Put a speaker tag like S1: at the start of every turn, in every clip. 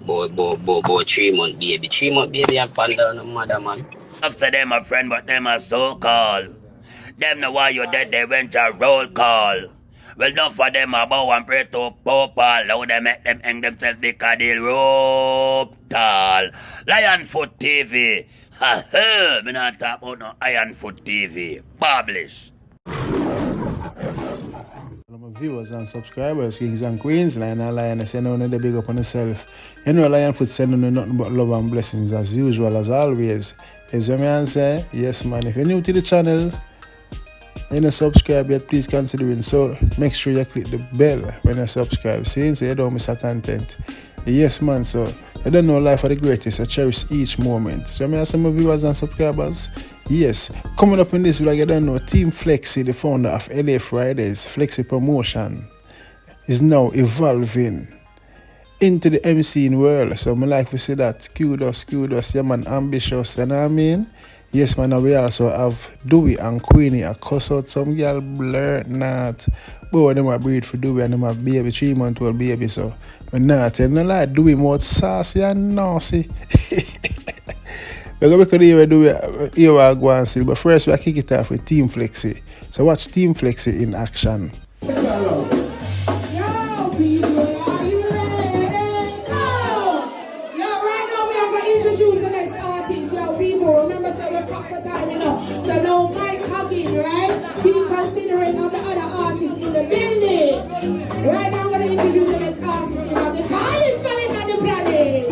S1: Boy, 3 month baby. 3 month baby and panda no mother man.
S2: After them a friend, but them a so-called. Them know why you dead, they went a roll call. Well, enough for them a bow and pray to Papa. How they make them hang themselves because they rope tall. Lion Foot TV. Ha ha, me not talk about no Iron Foot TV. Published.
S3: Hello, my viewers and subscribers, kings and queens, Lion and Lioness, you know, they big up on yourself. You know, Lion Foot sending you nothing but love and blessings as usual, as always. Is what I say? Yes, man. If you're new to the channel, and you subscribe yet, please consider doing so. Make sure you click the bell when you subscribe, so you don't miss our content. Yes, man. So you don't know life are the greatest. I cherish each moment. So I some of viewers and subscribers. Yes, coming up in this vlog, you don't know, Team Flexi, the founder of LA Fridays, Flexi Promotion, is now evolving into the MCing world. So I like to say that. Kudos, yeah man, ambitious, you know what I mean? Yes man, and we also have Dewey and Queenie. I cuss out some girl blur not. Both of them are breed for Dewey and them are baby, 3-month-old baby. So I'm not telling no lie, Dewey more saucy and nasty. We're going to hear what I go and see, but first we kick it off with Team Flexi. So watch Team Flexi in action.
S4: Yo, people, are you ready? Go! Yo, right now we are going to introduce the next artist. Yo, people, remember, so we're top for time, you know. So no mic hugging, right? Be considerate of the other artists in the building. Right now I'm going to introduce the next artist. You have the tallest talent on the planet.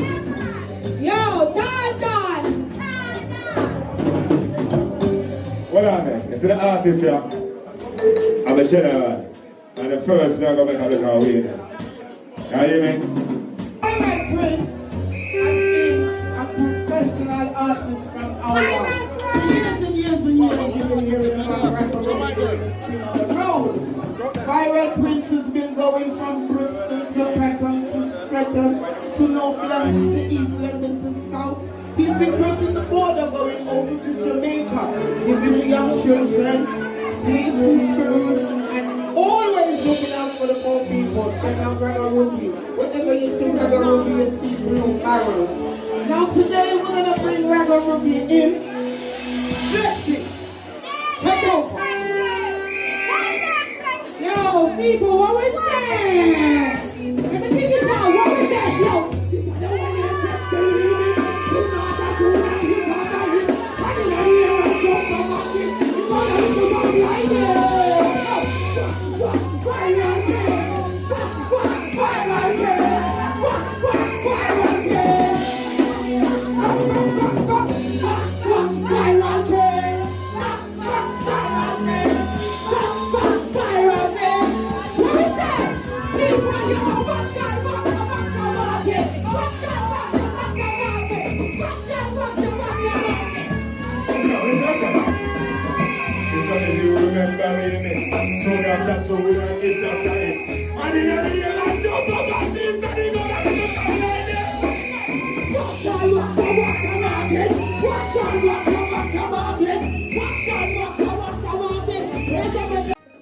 S4: Yo, Don.
S5: Hold on there. You see the artist here? I'm the general. And the first thing I'm going to make a look at awareness. You hear me?
S4: Alright, Prince. I've been a professional artist from our years you've been hearing about rapper doing this thing on the road. Viral Prince has been going from Brixton to Peckham to Streatham to North London to East London to South. He's been crossing the border going over to Jamaica, giving the young children sweet food and always looking out for the poor people. Check out Raggaruby. Whenever you see Raggaruby, you see blue barrels. Now today we're going to bring Raggaruby in. Flexi, take over. Yo, people, what we say? Let me take it down. What we say? Yo.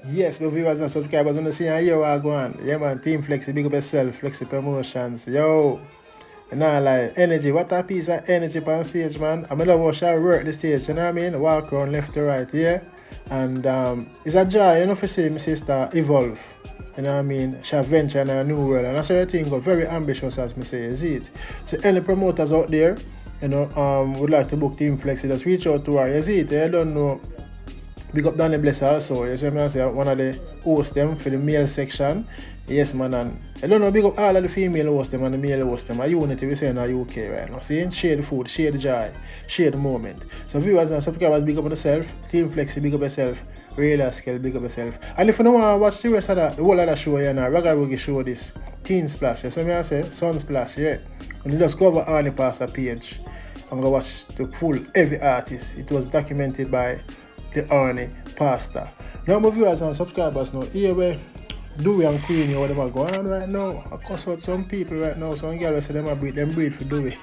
S3: Yes, my viewers and subscribers, want to see here what I go on. Yeah man, Team Flexi, big up yourself, Flexi Promotions. Yo, nah like energy, what a piece of energy on stage, man. I love how she work the stage, you know what I mean? Walk around left to right, yeah. And it's a joy, you know, to see my sister evolve. You know what I mean? She venture in a new world. And that's why I think got very ambitious, as me say, is it? So any promoters out there, you know, would like to book Team Flexi, just reach out to her, is it? I don't know. Big up Danny Bless also. You see me say one of the hosts them for the male section. Yes man, and I don't know, big up all of the female hosts them and the male hosts them. A unity we say in the UK right now. See? Share the food, share the joy, share the moment. So viewers and subscribers, big up on yourself. Team Flexi, big up yourself. Real Scale, big up yourself. And if you don't want to watch the rest of that, the whole other show here now, Raggaruby show this. Teen Splash. You see me say? Sun Splash, yeah. And you just go over on the pastor page. I'm gonna watch the full every artist. It was documented by the Arnie Pastor. Now my viewers and subscribers know here where Dewey and Queenie what them are going on right now. I cuss out some people right now. Some girls say them breed for Dewey.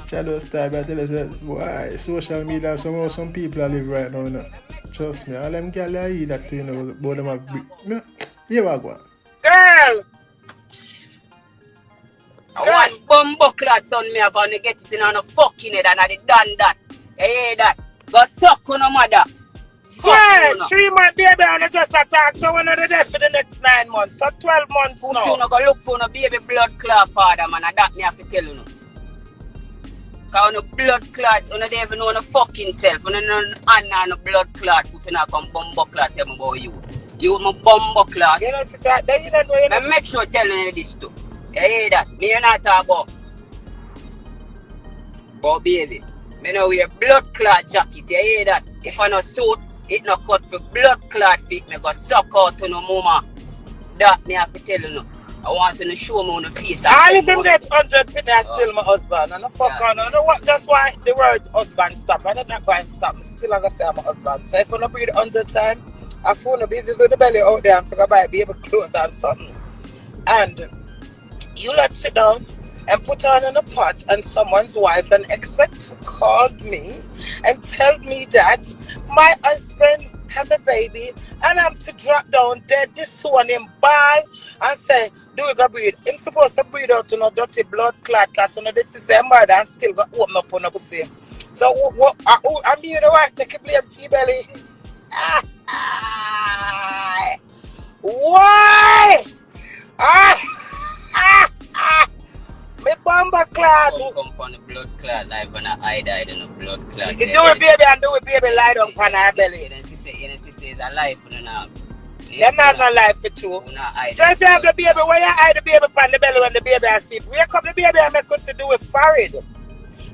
S3: Shadow style, but I tell you say, why social media and somehow some people I live right now, you know. Trust me, all them girls I hear that too, you know, about them breed. You know, here I go on.
S1: I want bumbo clad son me have to get it in on a fucking head and I done that. You hear that? Go suck on a mother.
S6: Yeah, 3 months baby and I just attack. So we're not there for the next 9 months. So 12 months
S1: Pussy
S6: now.
S1: you no go look for no baby blood clot father man. And that me have to tell you no. Cause no blood clot, you don't even know no fucking self. You don't know no blood clot putting up on bumbo clot tell me about you. You my bumbo clot.
S6: You know, sister, then you don't know you
S1: I make sure telling you this too. You hear that? Me not talk about. Oh baby. Me know wear blood clot jacket. You hear that? If I no suit, it no cut for blood clot fit. Me go suck out to no mama. That me have to tell you no. I want to show me on the face.
S6: I let him get 100 penny and still my husband. And I fuck on. I know what, just why the word husband stop. I'm not going to stop. I'm still going to say I'm a husband. So if I don't breathe 100 times, I phone the business with the belly out there and forget buy baby clothes and something. And you let sit down and put on in a pot and someone's wife and expect to call me and tell me that my husband have a baby and I'm to drop down dead this one in ball and say, do we go breathe? I'm supposed to breathe out to no dirty blood clot because you know this is a murder and still got open up on the pussy. So what I'm here the wife take a blame for your belly. Why? Me bomba clot.
S1: Come on the blood clot like when I died in the blood clot.
S6: You do it baby and do it baby lie down on her belly.
S1: And she say it's a life you know.
S6: You're not gonna lie for two. So if you have the baby, why you hide the baby on the belly when the baby is asleep? Wake up the baby and make us do it forehead.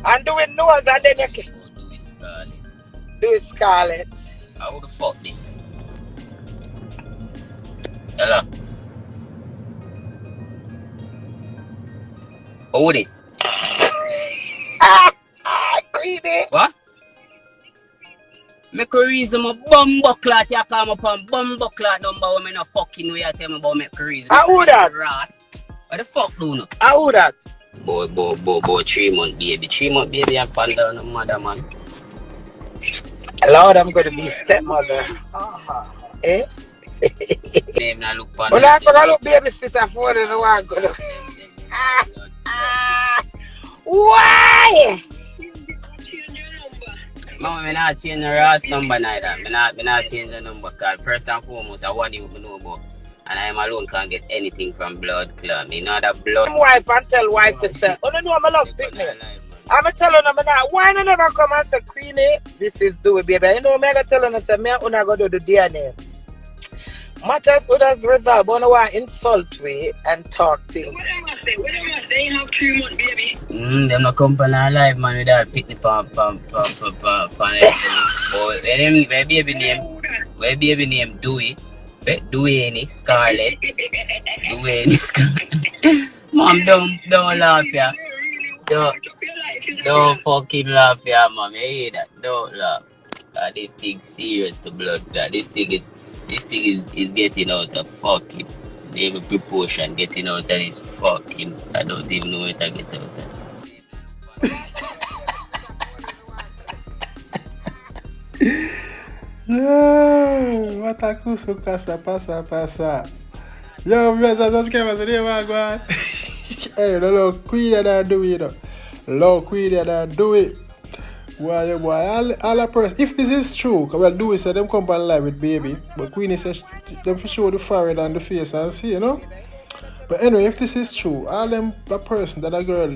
S6: And do it nose and then you can
S1: do it scarlet.
S6: Do it scarlet.
S1: How the fuck this? Hello. Who this?
S6: Greedy.
S1: What? Make a reason my bumbo clot you come up on bumbo clot number when me no fucking way you tell me about make a reason.
S6: How that?
S1: What the fuck do you?
S6: How that?
S1: Boy, 3 month baby. 3 month baby and panda no mother man.
S6: Lord, I'm gonna be stepmother. Eh?
S1: Name na look panda.
S6: When I forgot look babysitter for the one go look. Why?
S1: Mama, me not change the Ross number neither. Me not change the number card. First and foremost, I want you to know about. And I am alone can't get anything from blood club. Me know that blood.
S6: Wife and tell wife to say, oh no, I'm a love picnic. I'm telling them now, why not never come and say, Queenie, this is Dewey, baby. You know, I'm telling them, say, me and Una go do the DNA. Matters others resolve, but no one insult me and talk things.
S7: What am I say? You have 3 months, baby.
S1: Them no company alive, man, with that picnic pan. But where baby name Dewey. Dewey any Scarlet. Dewey any Scarlet. Mom, don't laugh, yeah. Don't fucking laugh, yeah, mom. You hear that? Don't laugh. This thing serious to blood. This thing is getting out of fucking every proportion. Getting out of this fucking. I don't even know what I get out of.
S3: Yo, what a kusu casa pasa. Yo, viewers and subscribers, today we're going. Hey, the low queen that do it, though. Low queen that do it. Boy, all a person. If this is true, well, Dewey said them come on live with baby, but Queenie said them for show the forehead and the face and see, you know. But anyway, if this is true, all them a person that a girl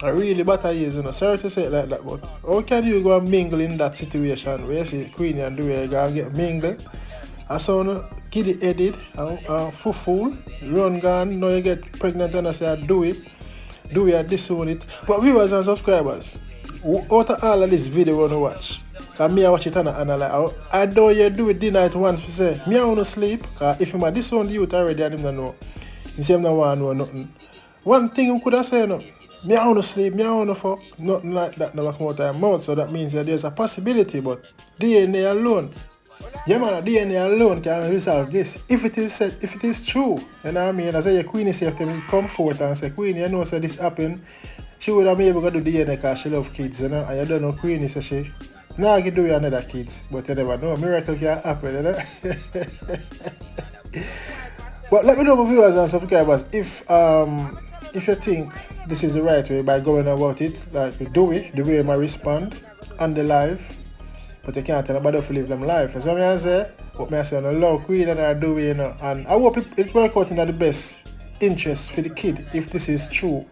S3: are really better years, you know. Sorry to say it like that, but how can you go and mingle in that situation where you see Queenie and Dewey go and get mingled? I saw no kiddy headed and fool, run gone, now you get pregnant and I say Dewey are disown it. But viewers and subscribers, out of all of this video you want to watch, because me I watch it and I like, I know you do it dinner at once to say, me I want to sleep, because if you disown the youth already and him don't know, you see him don't want to know nothing. One thing you could have said, no, me I want to sleep, me I want to fuck, nothing like that never come out of your mouth, so that means that there's a possibility, but DNA alone, yeah man, DNA alone can resolve this. If it is true, you know what I mean, I say your Queenie say if they come forward and say, Queenie, you know so this happened, she would have been able to do DNA because she loves kids, you know, and you don't know Queenie, so she now can do another kids, but you never know, a miracle can happen, you know. But let me know my viewers and subscribers if if you think this is the right way by going about it, like the Dewey, the way I respond on the live, but you can't tell nobody to leave them live. So I say, what I say, I love Queen and I Dewey, you know, and I hope it work out in the best interest for the kid if this is true.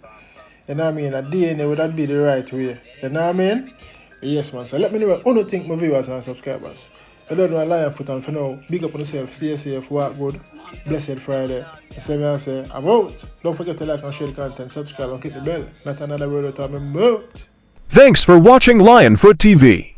S3: You know what I mean? A DNA would that be the right way. You know what I mean? Yes, man. So let me know what you think, my viewers and subscribers. I don't know a lion foot and for now, big up on yourself, stay safe, work good, blessed Friday. So I say, I'm out. Don't forget to like and share the content, subscribe and click the bell. Not another word out of my mouth.
S8: Thanks for watching Lionfoot TV.